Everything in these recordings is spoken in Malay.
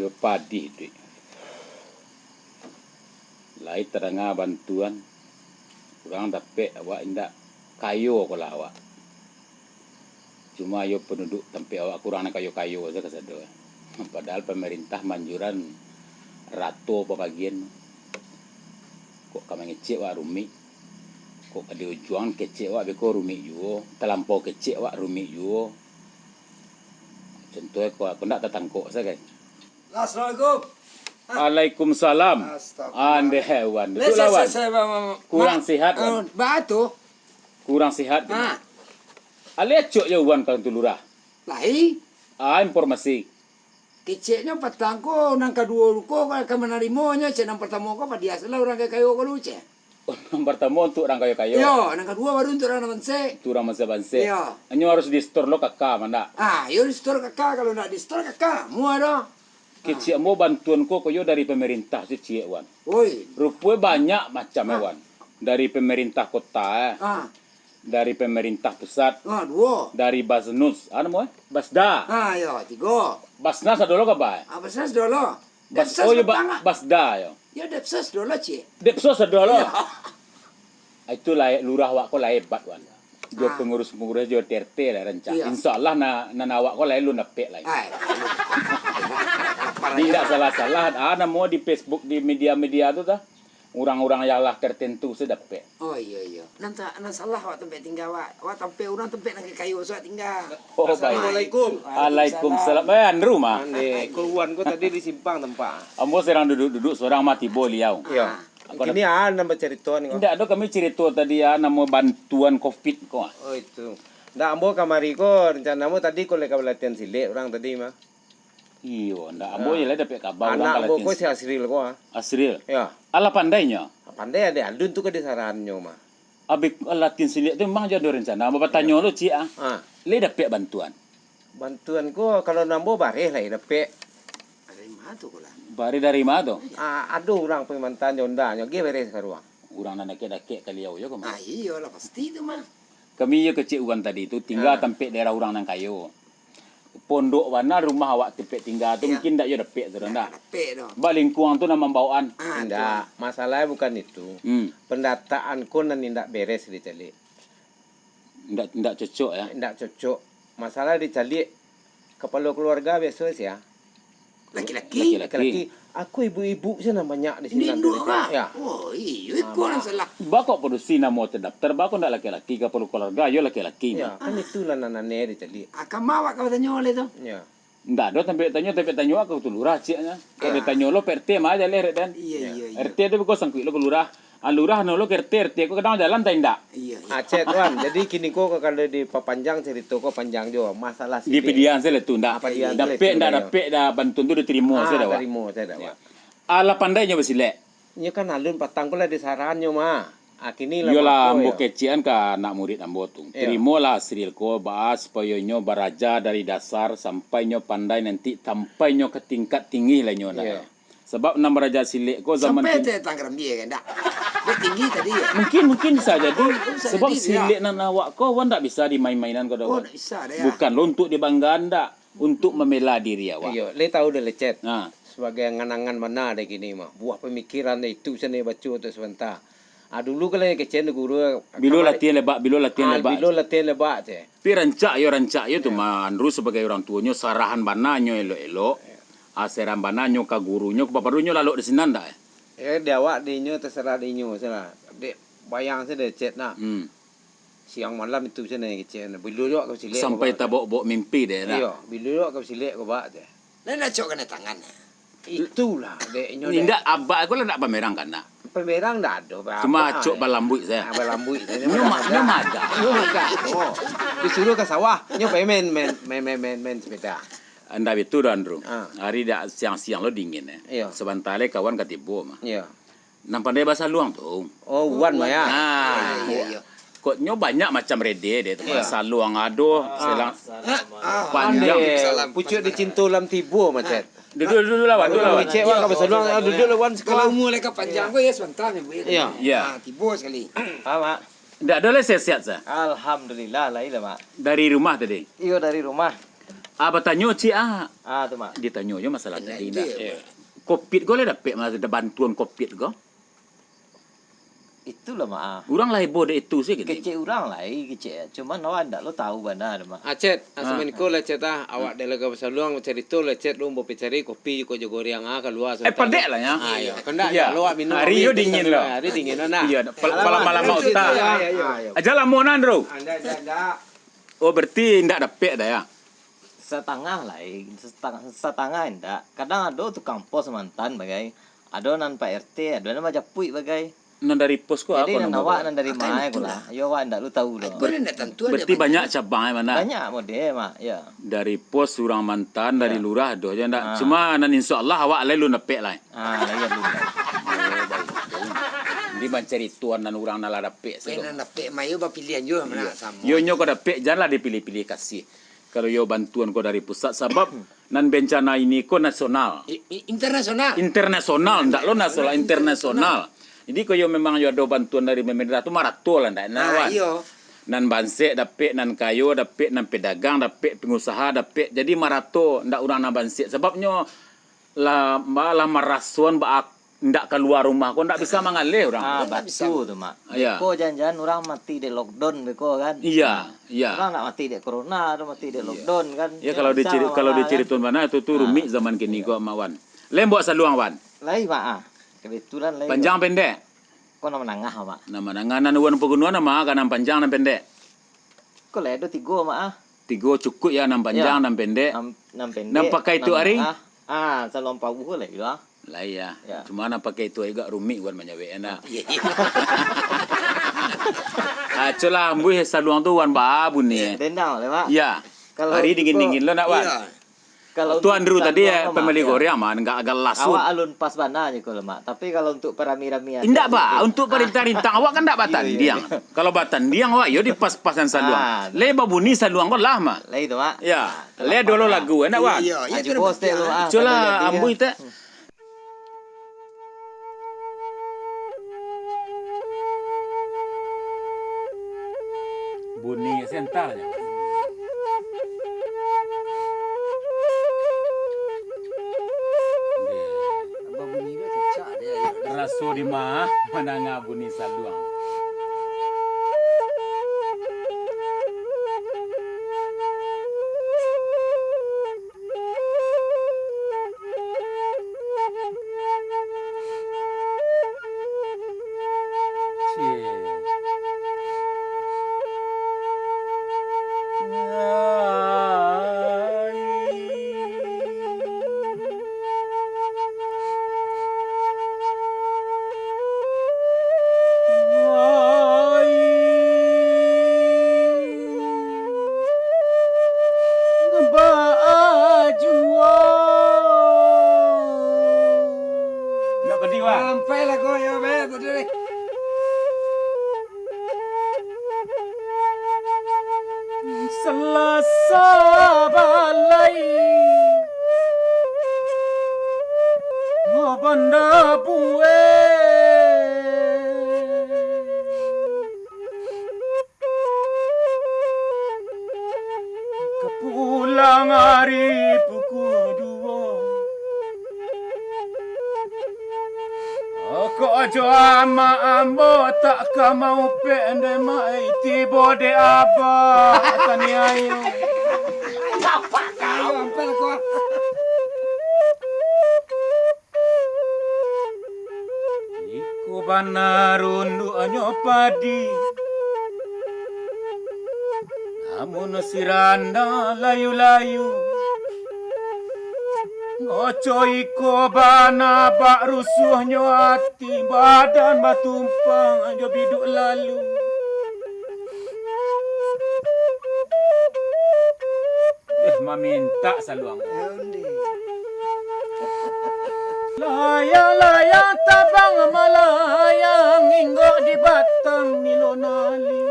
Yo padi dek. Lai terengah bantuan. Kurang dapat awak indak kayo ko lah awak. Cuma yo penduduk tempat awak kurang nak kayo-kayo saja kesado. Padahal pemerintah manjuran rato bagian. Kok kami ngecek wak rumik. Kok ada ujuan kecek wak beko rumik juga. Terlampau kecek wak rumik juga. Contohnya kok aku nak tertangkok saya kan. Assalamualaikum. Waalaikumsalam. Ande hewan. Duduk lawan. Kurang sihat. Batu. Kurang sihat. Ah. Ale cok ya wan kan tu lurah. Lahi. Informasi. Keceknya petang ko nang kedua ko ka menarimonya cenang pertama ko dia salah orang kayo ko luce. Nomor pertama untuk orang kayo-kayo. Yo, nang kedua baru untuk orang banse. Tu orang banse. Yo. Anyo harus di store lo kakak mana. Yo di store kakak kalau nak di store kakak mua dah. Kecik mau bantuan ko koyo dari pemerintah si cie wan. Oi. Rupanya banyak macam wan. Dari pemerintah kota dari pemerintah pusat. Dua. Dari Basnus. Anu mo? Basda. Yo, tiga. Basnas dulu ka ba? Basnas dulu. Basda yo. Ya Depsos dulu cie. Depsos dulu. Itu lah lurah wak ko lah hebat wan. Jo pengurus-pengurus jo TRT lah rencana. Insyaallah na awak ko lah lu napek lah. Tidak salah-salah. Ada mau di Facebook di media-media tu dah. Orang-orang yang lah tertentu sedapet. Oh iya. Nanti salah awak tempat tinggal awak tempat orang tempat nak kayu awak tinggal. Oh baik. Assalamualaikum. Waalaikumsalam. Andru mah. Keluhan ko tadi di simpang tempat. Ambo serang duduk-duduk seorang mati boliau. Iya. Ini nama cerita nih. Tidak ada kami cerita tadi nama bantuan Covid ko. Oh itu. Ndak ambo kamari ko rencana mo tadi ko leka latihan silik orang tadi mah. Iyo, ndak ambo ya lah dapat kabar orang latihan. Anak ambo ko si Asril ko. Asril. Ya. Ala pandainya. Pandai ada andun tu ke desarannya mah. Abik latihan silik tu memang jadi rencana. Mau bertanya lo cia. Le dapat bantuan. Bantuan ko kalau nambo bareh lah dapat. Dari mana tu ko lah? Bari dari mana tu? Aduh orang pemantan jondanya ge beres karuang. Orang nak dake kaliau yo kemana? Iya lah pasti tu mah. Kami yo kecil uan tadi tu tinggal tempat daerah orang nang kayo. Pondok mana rumah awak tempat tinggal tu mungkin ndak yo dapet tu ndak. Dapet dah. Ba lingkungan tu nama bawaan. Ndak, masalahnya bukan itu. Pendataan ko nan ndak beres di calik. Ndak cocok ya. Ndak cocok. Masalah di calik kepala keluarga biasa sih ya. Laki-laki. Aku ibu-ibu sana banyak di sini. Ya. Oh iya, ikut orang salah. Bakok produksi nama terdaftar, bakok ndak laki-laki kepala keluarga, yo laki-laki. Ya, kan itu lah nanane di calik. Akan mawak kau tanya oleh tu. Ya. Ndak ada sampai tanya aku tu lurah ciknya. Kalau tanya lo PRT mah aja leret dan. Iya. RT tu kau sangkut lo ke lurah. Lurah no lo ke RT kau kadang jalan tak indak. Iya. Aceh tuan. Jadi kini kau kalau di papanjang cerita kau panjang jo masalah di pedian saya tu ndak. Dapet dah bantuan tu diterima saya dah. Terima saya dah. Ala pandainya besilek. Nya kan alun patang ko lah di sarannya mah. Kini lah. Yolah ambo kecian ka anak murid ambo tu. Terima lah hasil ko bahas supaya nyo baraja dari dasar sampai nyo pandai nanti sampai nyo ke tingkat tinggi lah nyo dah. Sebab enam beraja silik ko zaman sampai te Tanggerang dia kan dak. Dia tinggi tadi ya. Mungkin bisa jadi. Sebab silik nan awak ko wan ndak bisa dimain-mainan ko dah. Oh, bisa dah ya. Bukan lo untuk dibanggaan ndak, untuk membela diri awak. Iya, le tahu dah lecet. Nah, sebagai nganangan mana ada gini mah. Buah pemikiran itu sana baca tu sebentar. Dulu kalau kecil guru bilo latihan lebak. Bilo latihan lebak je. Tapi rancak yo tu mah Andru sebagai orang tuanya sarahan bananyo elok-elok. Aseran bananyo ka gurunya ke baparunyo lalu di sini ndak. Dia awak dinyo terserah dinyo salah. Dek bayang saya chat nak. Siang malam itu sana kecil. Bilo yo kau silik. Sampai tabok-bok mimpi deh nak. Iya, bilo yo kau silik kau bak je. Nak cok kena tangan. Itulah deknya. Ndak abak aku lah ndak pamerang kan nak. Pemerang dah ada. Cuma cok balambui saya. Balambui saya. Nyuma ada. Oh. Disuruh ke sawah, nyo main sepeda. Anda itu Andru. Hari dah siang-siang lo dingin ya. Iya. Sebentar kawan katibo mah. Iya. Nampak dia bahasa luang tu. Oh, wan mah ya. Iya. Kok nyo banyak macam rede deh. Bahasa luang ado, selang panjang. Pucuk dicintu lam tibo macet. Duduk lawan, duduk lawan. Cek wak bahasa luang duduk lawan Kalau sekolah. umur mereka panjang ko ya sebentar ni. Iya. Tibo sekali. Mak. Ndak ada lah sehat-sehat sah. Alhamdulillah lah mak. Dari rumah tadi. Iyo dari rumah. Bertanya cik tu mak. dia tanya je masalah Enak tadi dia, dah. Ya. Covid kau le dapat masa ada bantuan Covid kau. Itulah mak. Orang lah heboh dek itu sih gitu. Kecil orang lah, kecil. Cuman awak ndak lo tahu bana mak. Acet, asaman ko lecet awak delaga pasaluang cerita lecet lu mau cari kopi ko jogoriang keluar. Padek lah ya. Ayo, kena Iya. lu minum. Hari yo dingin lo. Hari dingin nah. Iya, malam mau Iya, tak. iya. Aja lamonan bro. Anda. Oh berarti ndak dapat dah ya. Setengah lah, setengah enggak. Kadang ada tukang pos mantan bagai. Ada nan Pak RT, ada nan Majapui bagai. Nan dari pos ko Jadi apa nan awak nan dari mana aku lah. Yo awak enggak lu tahu Kau loh. nak tentu Berarti banyak cabang mana? Banyak model mak, ya. Dari pos surang mantan, dari Ya. lurah ada aja ndak. Ah. Cuma nan insyaallah awak lalu nepek lah. Iya lu. Di mencari tuan dan orang nala dapet Pena nak mayu ba pilihan juga mana sama. Yo nyo ko dapet janganlah dipilih-pilih kasih. Kalau yo bantuan ko dari pusat sebab nan bencana ini ko nasional. Internasional. Internasional ndak lo nasional internasional. Jadi ko yo memang yo ada bantuan dari pemerintah tu marato lah ndak Nah, nawan. iyo. Nan bansek dapet, nan kayo dapet, nan pedagang dapet, pengusaha dapet. Jadi marato ndak orang na bansek sebabnya lah marasuan ba ndak keluar rumah ko ndak bisa mengalih orang. Batu tu mak. Ya. Beko jangan orang mati di lockdown beko kan. Iya, iya. Orang nak mati di corona, orang mati di lockdown kan. Ya kalau diciri tuan mana itu tuh rumit zaman kini kok mawan. Lembok saluang wan. Lai mak kebetulan lai. Panjang pendek. Kau nama menengah mak. Nama nanganan wan pegunungan nama kanan panjang dan pendek. Kau lai ada 3 mak. 3 cukup ya, 6 panjang, 6 pendek. 6 pendek. Nam pakai itu hari? Salom pabu lai lah. Lah ya. Ya. Cuma nak pakai itu agak rumit wan menyawe enak. Colah ambuh saluang tu wan babu ni. Dendang lai mak. Ya. Kalau Hari dingin-dingin lo nak wan. Iya. Kalau Tuan Dru tadi ya pembeli ya. Korea mah enggak agak lasun. Awak alun pas bana je kalau mak. Tapi kalau untuk para rami Indak ba, untuk perintah-rintang awak kan ndak batan Iya, iya. diang. Kalau batan diang awak yo di pas-pasan saluang. Le babuni saluang kau lah mah. Lai tu mak. Ya, le dulu lagu enak wan. Iya, iya Aji kena bos bertiang. tu ah. Cola ambu itu. Bunyi sentalnya. Bunyi dia cecak dia. Raso di mah menanga bunyi saluang. Nak pedih wah. Sampai lah kau ya be tadi. Selasa balai Banda buwe Kepulang hari pukul 2 Kok aja ama ambo tak kamau pende mai tibo de aba tani ayo. Sampai lah kau. Iku banarundu anyo padi. Namun siranda layu-layu. Ngoco iko bana bak rusuhnya hati badan batumpang aja biduk lalu. Meminta saluang. Layang-layang tabang malayang inggo di batang nilonali.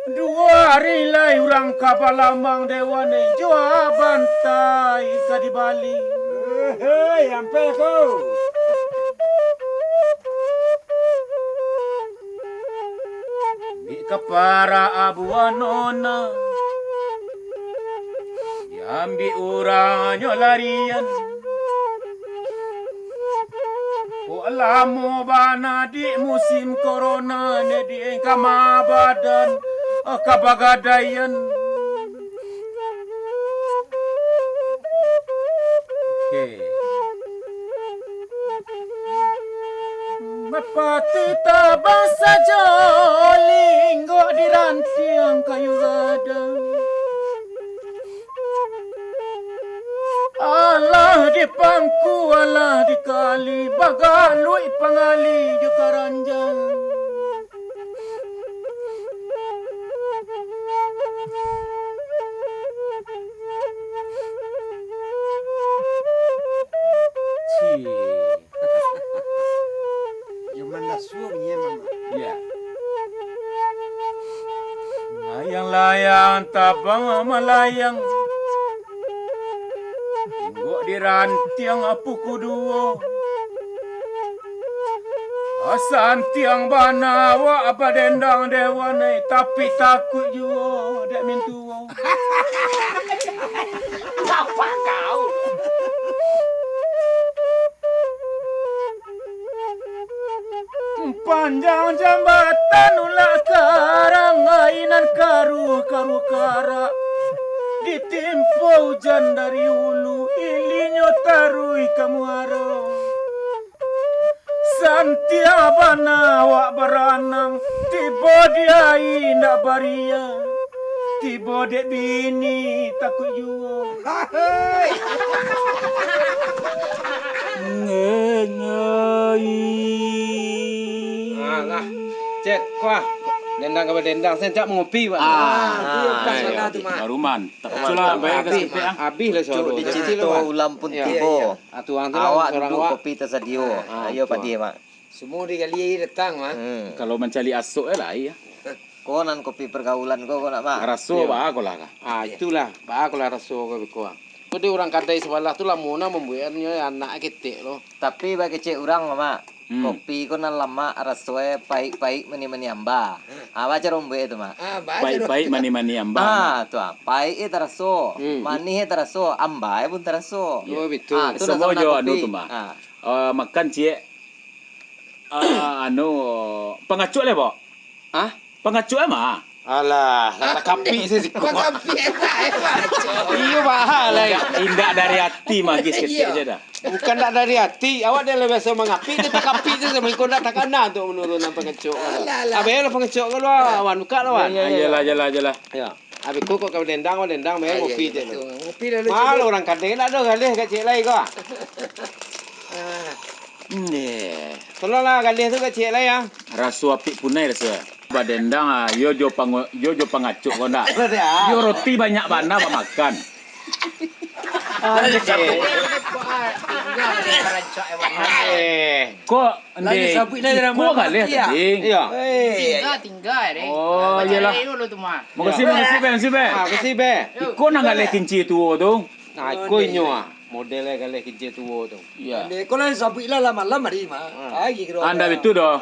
2 hari lai urang kabalamang dewane jua bantai ka di Bali. Hei, sampai kau. Di kapara abu anona Ambil urangnya larian. Kok lama bana di musim corona ne di kama badan kabagadayan. Mapati tabang saja linggo di rantiang kayu gadang. Allah di pangku, Allah di kali, bagalui pangali di karanjang. Yang mana suaminya mama? Ya. Layang-layang tabang melayang. Gua di rantiang apuku duo. Asan tiang bana wa apa dendang dewane tapi takut juo dek mintuo. Apa kau? Panjang jambatan ulah karang ainan karu kara ditimpa hujan dari hulu ilinyo tarui kamuaro santia bana wak beranang tiba dia indak baria tiba dek bini takut juo Alah, Cet, kuah. Dendang ke dendang, saya cak mengopi, Pak. Itu yang pas mana tu mak? baru mantap. Cula baik ke siapa yang? Habis lah Cuk suara. di situ ulam pun tiba. Atuang tu Awak seorang duduk awak. kopi tersedia. Ayo Pak Dia, Mak. Semua di kali datang mak. Kalau mencari asuk lah ya. Kau nan kopi pergaulan kau nak, Mak? Rasu bah aku lah. Itulah, Pak aku lah rasa kau kuah. Jadi orang kadai sebelah tu lah muna membuatnya anak ketik loh. Tapi bagi cek orang, Mak. Kopi kau nan lama rasanya baik-baik meni-meni amba. Baca rombe itu, Mak. Baik-baik mani-mani amba. Tu baik itu teraso, manis itu teraso, amba pun teraso. Oh betul. Tu Semua nak jo kopi. anu tu mah. Makan cie anu pengacuk le, Pak. Hah? Pengacuk mah. Alah, tak kapi saya sikut. Iya bahal lah. Indak dari hati mah gis ketik je dah. Bukan tak dari hati. Awak dia lebih biasa mengapi, dia tak kapi je sama ikut tak kena tu menurut pengecok. Habis lah pengecok ke luar, awan buka lah awan. Jelah. Ya. Habis kau kau dendang, bayar kopi je. Kopi dah lucu. Mal orang kadang tak ada galih kat cik lain kau. Tolonglah galih tu kat cik lain ya. Rasu apik punai rasu. Badendang yo jo pangacuk kau nak. Yo roti banyak bana pak makan. Kok Lagi sapi dah dalam kok galih tadi. Iya. Tinggal deh. Oh, iyalah. Dulu tu mah. Makasih be. Ah, kasi be. Kau nak galih kinci tu tu. Nah, koinyo ah. Modelnya galih kinci tua tu. Ya. Kau nak sapi lah lama-lama di mak. Lagi kira. Anda itu doh.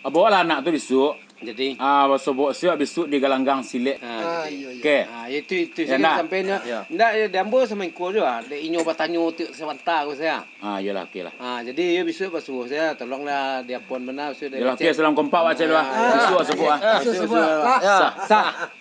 Bawa lah anak tu besok. Jadi Basuh bawa siap besok di galanggang silet. Iya. Okey. itu Ya, saya nak? sampainya. Ndak dambo sama ikut juga. Dek inyo batanyo tu sebentar aku saya. Yalah okey lah. Jadi ya besok basuh saya tolonglah dia pon benar besok dia. Yalah okey salam kompak baca lu. Besok sebut ah. Sebab. Ya. Sah.